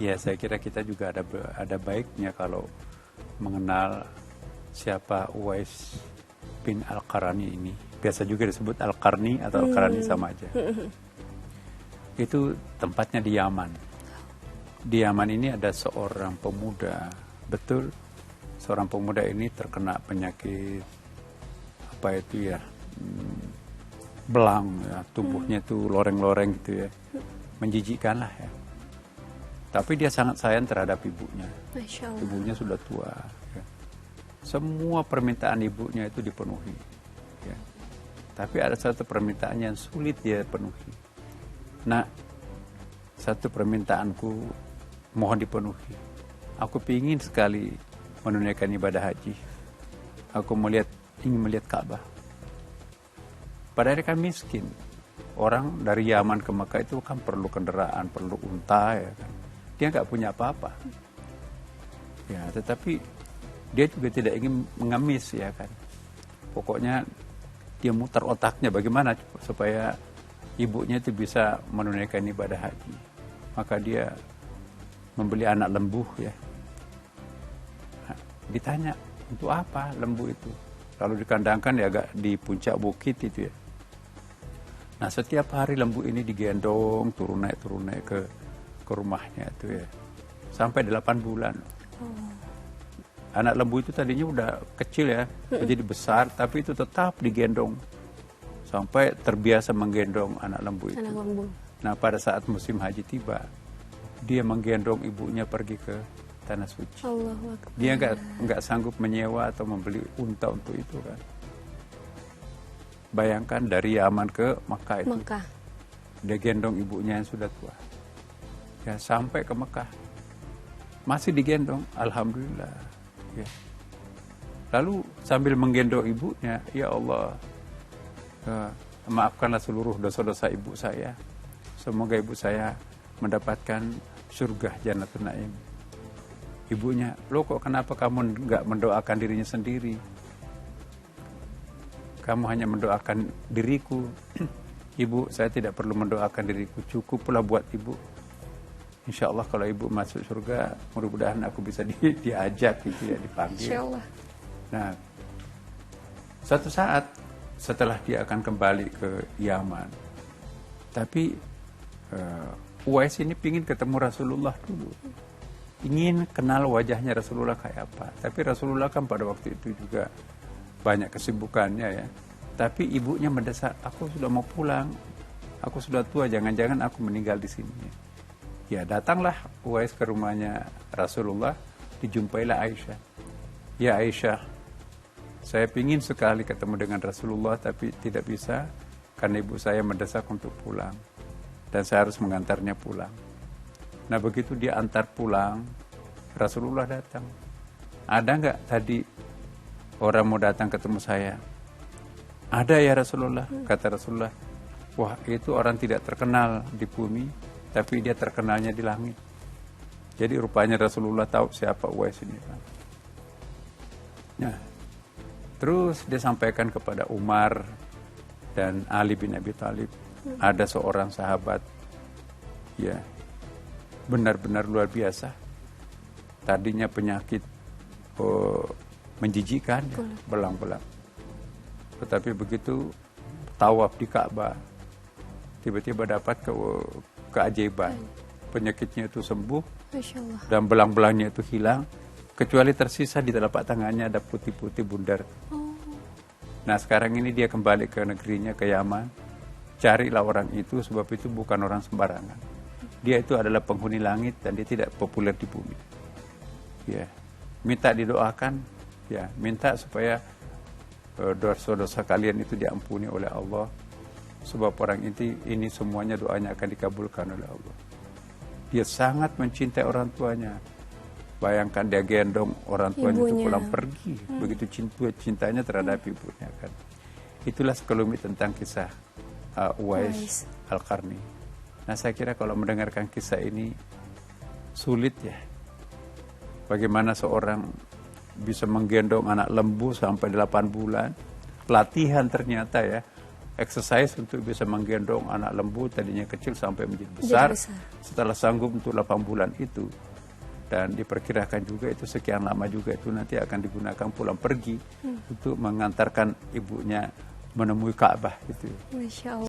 Ya, saya kira kita juga ada baiknya kalau mengenal siapa Uwais bin Al-Qarani ini. Biasa juga disebut Al-Qarni atau Al-Qarani sama aja. Itu tempatnya di Yaman. Di Yaman ini ada seorang pemuda, betul, seorang pemuda ini terkena penyakit apa itu ya, belang ya, tubuhnya itu loreng-loreng gitu ya, menjijikkan lah ya. Tapi dia sangat sayang terhadap ibunya. Masya Allah. Ibunya sudah tua. Ya. Semua permintaan ibunya itu dipenuhi. Ya. Tapi ada satu permintaan yang sulit dia penuhi. Nah, satu permintaanku mohon dipenuhi. Aku ingin sekali menunaikan ibadah haji. Aku ingin melihat Ka'bah. Padahal dia kan miskin. Orang dari Yaman ke Mekah itu kan perlu kendaraan, perlu unta ya kan. Dia nggak punya apa-apa. Ya, tetapi dia juga tidak ingin mengemis ya kan. Pokoknya dia muter otaknya bagaimana supaya ibunya itu bisa menunaikan ibadah haji. Maka dia membeli anak lembu ya. Nah, ditanya, untuk apa lembu itu? Lalu dikandangkan ya agak di puncak bukit itu ya. Nah, setiap hari lembu ini digendong turun naik ke rumahnya itu ya. Sampai 8 bulan. Anak lembu itu tadinya udah kecil ya, jadi besar, tapi itu tetap digendong sampai terbiasa menggendong anak lembu itu. Anak lembu. Nah, pada saat musim haji tiba, dia menggendong ibunya pergi ke tanah suci. Allahu Akbar. Dia nggak sanggup menyewa atau membeli unta untuk itu kan. Bayangkan dari Yaman ke Mekah itu. Mekah. Dia gendong ibunya yang sudah tua. Ya, sampai ke Mekah. Masih digendong, alhamdulillah. Ya. Lalu sambil menggendong ibunya, ya Allah, maafkanlah seluruh dosa-dosa ibu saya. Semoga ibu saya mendapatkan surga Jannatul Naim. Ibunya, loh kok kenapa kamu nggak mendoakan dirinya sendiri? Kamu hanya mendoakan diriku. Ibu, saya tidak perlu mendoakan diriku, cukuplah buat ibu. Insya Allah kalau ibu masuk surga, mudah-mudahan aku bisa diajak gitu ya, dipanggil. Insya Allah. Nah, suatu saat setelah dia akan kembali ke Yaman, tapi Uwais ini ingin ketemu Rasulullah dulu. Ingin kenal wajahnya Rasulullah kayak apa. Tapi Rasulullah kan pada waktu itu juga banyak kesibukannya ya. Tapi ibunya mendesak, aku sudah mau pulang. Aku sudah tua, jangan-jangan aku meninggal di sini. Ya, datanglah Uwais ke rumahnya Rasulullah, dijumpailah Aisyah. Ya Aisyah, saya ingin sekali ketemu dengan Rasulullah, tapi tidak bisa karena ibu saya mendesak untuk pulang. Dan saya harus mengantarnya pulang. Nah, begitu dia antar pulang, Rasulullah datang. Ada nggak tadi orang mau datang ketemu saya? Ada ya Rasulullah, kata Rasulullah. Wah, itu orang tidak terkenal di bumi, tapi dia terkenalnya di langit. Jadi rupanya Rasulullah tahu siapa Uwais ini. Nah, terus dia sampaikan kepada Umar dan Ali bin Abi Thalib. Ada seorang sahabat, ya, benar-benar luar biasa. Tadinya penyakit menjijikkan, belang-belang. Tetapi begitu tawaf di Ka'bah, tiba-tiba dapat keajaiban. Penyakitnya itu sembuh, Masya Allah. dan belang-belangnya itu hilang, kecuali tersisa di telapak tangannya ada putih-putih bundar. Nah, sekarang ini dia kembali ke negerinya, ke Yaman. Carilah orang itu, sebab itu bukan orang sembarangan. Dia itu adalah penghuni langit dan dia tidak populer di bumi. Ya, minta didoakan, ya, minta supaya dosa-dosa kalian itu diampuni oleh Allah. Sebab orang ini semuanya doanya akan dikabulkan oleh Allah. Dia sangat mencintai orang tuanya. Bayangkan dia gendong orang tuanya itu pulang pergi. Begitu cintanya terhadap ibunya kan. Itulah sekelumit tentang kisah Uwais Al-Qarni. Nah, saya kira kalau mendengarkan kisah ini sulit ya. Bagaimana seorang bisa menggendong anak lembu sampai 8 bulan. Latihan ternyata ya. exercise untuk bisa menggendong anak lembu tadinya kecil sampai menjadi besar. Setelah sanggup untuk 8 bulan itu, dan diperkirakan juga itu sekian lama juga itu nanti akan digunakan pulang pergi untuk mengantarkan ibunya menemui Ka'bah gitu. Masya Allah.